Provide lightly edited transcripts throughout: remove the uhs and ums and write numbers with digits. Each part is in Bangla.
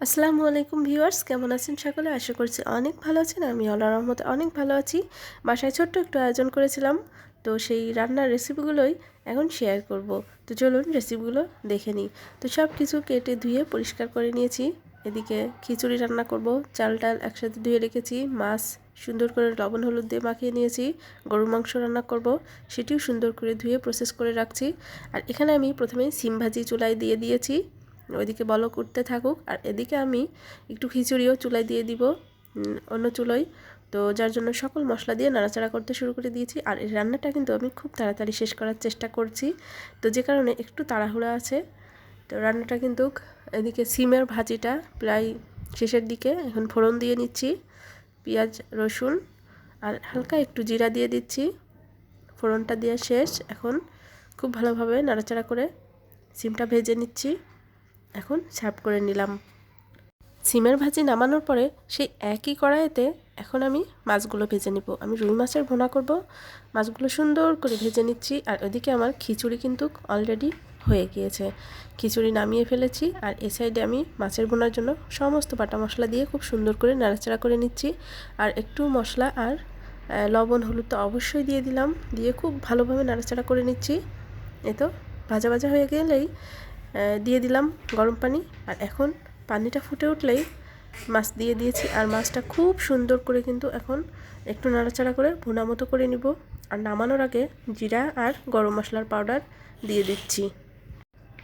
আসসালামু আলাইকুম ভিউয়ার্স, কেমন আছেন সকলে? আশা করছি অনেক ভালো আছেন। আমি আল্লাহর রহমতে অনেক ভালো আছি। বাসায় ছোট্ট একটু আয়োজন করেছিলাম, তো সেই রান্নার রেসিপিগুলোই এখন শেয়ার করব। তো চলুন রেসিপিগুলো দেখে নিই। তো সব কিছু কেটে ধুয়ে পরিষ্কার করে নিয়েছি। এদিকে খিচুড়ি রান্না করব, চাল ডাল একসাথে ধুয়ে রেখেছি, মাছ সুন্দর করে লবণ হলুদ দিয়ে মাখিয়ে নিয়েছি। গরুর মাংস রান্না করব, সেটিও সুন্দর করে ধুয়ে প্রসেস করে রাখছি। আর এখানে আমি প্রথমে সিম ভাজি চুলায় দিয়ে দিয়েছি, ওইদিকে বলক উঠতে থাকুক। আর এদিকে আমি একটু খিচুড়িও চুলায় দিয়ে দিব অন্য চুলোয়। তো যার জন্য সকল মশলা দিয়ে নাড়াচাড়া করতে শুরু করে দিয়েছি। আর এই রান্নাটা কিন্তু আমি খুব তাড়াতাড়ি শেষ করার চেষ্টা করছি, তো যে কারণে একটু তাড়াহুড়া আছে। তো রান্নাটা কিন্তু এদিকে সিমের ভাজিটা প্রায় শেষের দিকে, এখন ফোড়ন দিয়ে নিচ্ছি, পেঁয়াজ রসুন আর হালকা একটু জিরা দিয়ে দিচ্ছি। ফোড়নটা দেওয়া শেষ, এখন খুব ভালোভাবে নাড়াচাড়া করে সিমটা ভেজে নিচ্ছি। এখন সার্ভ করে নিলাম। সিমের ভাজি নামানোর পরে সেই একই কড়াইতে এখন আমি মাছগুলো ভেজে নিব। আমি রুই মাছের ভুনা করব, মাছগুলো সুন্দর করে ভেজে নিচ্ছি। আর ওদিকে আমার খিচুড়ি কিন্তু অলরেডি হয়ে গিয়েছে, খিচুড়ি নামিয়ে ফেলেছি। আর এ সাইডে আমি মাছের ভুনার জন্য সমস্ত বাটা মশলা দিয়ে খুব সুন্দর করে নাড়াচাড়া করে নিচ্ছি। আর একটু মশলা আর লবণ হলুদ তো অবশ্যই দিয়ে দিলাম, দিয়ে খুব ভালোভাবে নাড়াচাড়া করে নিচ্ছি। এ তো ভাজা ভাজা হয়ে গেলেই দিয়ে দিলাম গরম পানি। আর এখন পানিটা ফুটে উঠলেই মাছ দিয়ে দিয়েছি। আর মাছটা খুব সুন্দর করে কিন্তু এখন একটু নাড়াচাড়া করে ভুনা মতো করে নিব। আর নামানোর আগে জিরা আর গরম মশলার পাউডার দিয়ে দিচ্ছি।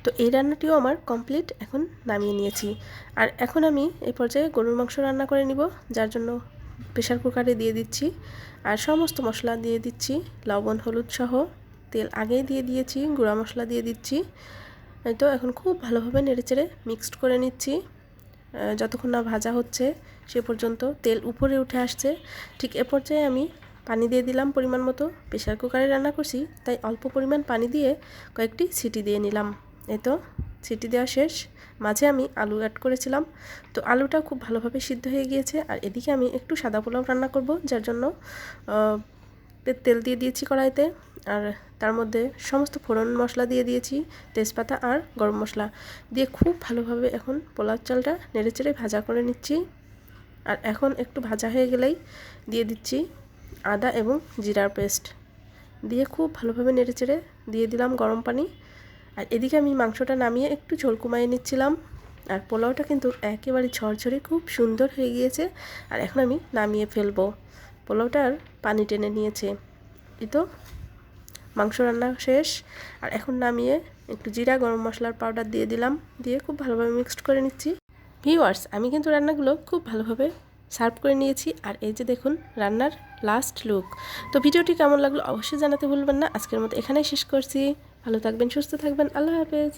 তো এই রান্নাটিও আমার কমপ্লিট, এখন নামিয়ে নিয়েছি। আর এখন আমি এই পর্যায়ে গরুর মাংস রান্না করে নিব, যার জন্য প্রেশার কুকারে দিয়ে দিচ্ছি। আর সমস্ত মশলা দিয়ে দিচ্ছি, লবণ হলুদ সহ। তেল আগেই দিয়ে দিয়েছি, গুঁড়া মশলা দিয়ে দিচ্ছি। তো এখন খুব ভালোভাবে নেড়েচেড়ে মিক্সড করে নিচ্ছি, যতক্ষণ না ভাজা হচ্ছে সে পর্যন্ত। তেল উপরে উঠে আসছে, ঠিক এ পর্যায়ে আমি পানি দিয়ে দিলাম পরিমাণ মতো। প্রেশার কুকারে রান্না করছি, তাই অল্প পরিমাণ পানি দিয়ে কয়েকটি সিটি দিয়ে নিলাম। এই তো সিটি দেওয়া শেষ। মাঝে আমি আলু অ্যাড করেছিলাম, তো আলুটা খুব ভালোভাবে সিদ্ধ হয়ে গিয়েছে। আর এদিকে আমি একটু সাদা পোলাও রান্না করব, যার জন্য তেল দিয়ে দিয়েছি কড়াইতে। আর তার মধ্যে সমস্ত ফোড়ন মশলা দিয়ে দিয়েছি, তেজপাতা আর গরম মশলা দিয়ে খুব ভালোভাবে এখন পোলাও চালটা নেড়েচেড়ে ভাজা করে নিচ্ছি। আর এখন একটু ভাজা হয়ে গেলেই দিয়ে দিচ্ছি আদা এবং জিরার পেস্ট, দিয়ে খুব ভালোভাবে নেড়েচেড়ে দিয়ে দিলাম গরম পানি। আর এদিকে আমি মাংসটা নামিয়ে একটু ঝোল কমিয়ে নিচ্ছিলাম। আর পোলাওটা কিন্তু একেবারে ঝরঝরে খুব সুন্দর হয়ে গিয়েছে। আর এখন আমি নামিয়ে ফেলবো, পোলাওটার পানি টেনে নিয়েছে। এই তো মাংস রান্না শেষ। আর এখন নামিয়ে একটু জিরা গরম মশলার পাউডার দিয়ে দিলাম, দিয়ে খুব ভালোভাবে মিক্সড করে নিচ্ছি। ভিউয়ার্স, আমি কিন্তু রান্নাগুলো খুব ভালোভাবে সার্ভ করে নিয়েছি। আর এই যে দেখুন রান্নার লাস্ট লুক। তো ভিডিওটি কেমন লাগলো অবশ্যই জানাতে ভুলবেন না। আজকের মতো এখানেই শেষ করছি। ভালো থাকবেন, সুস্থ থাকবেন, আল্লাহ হাফেজ।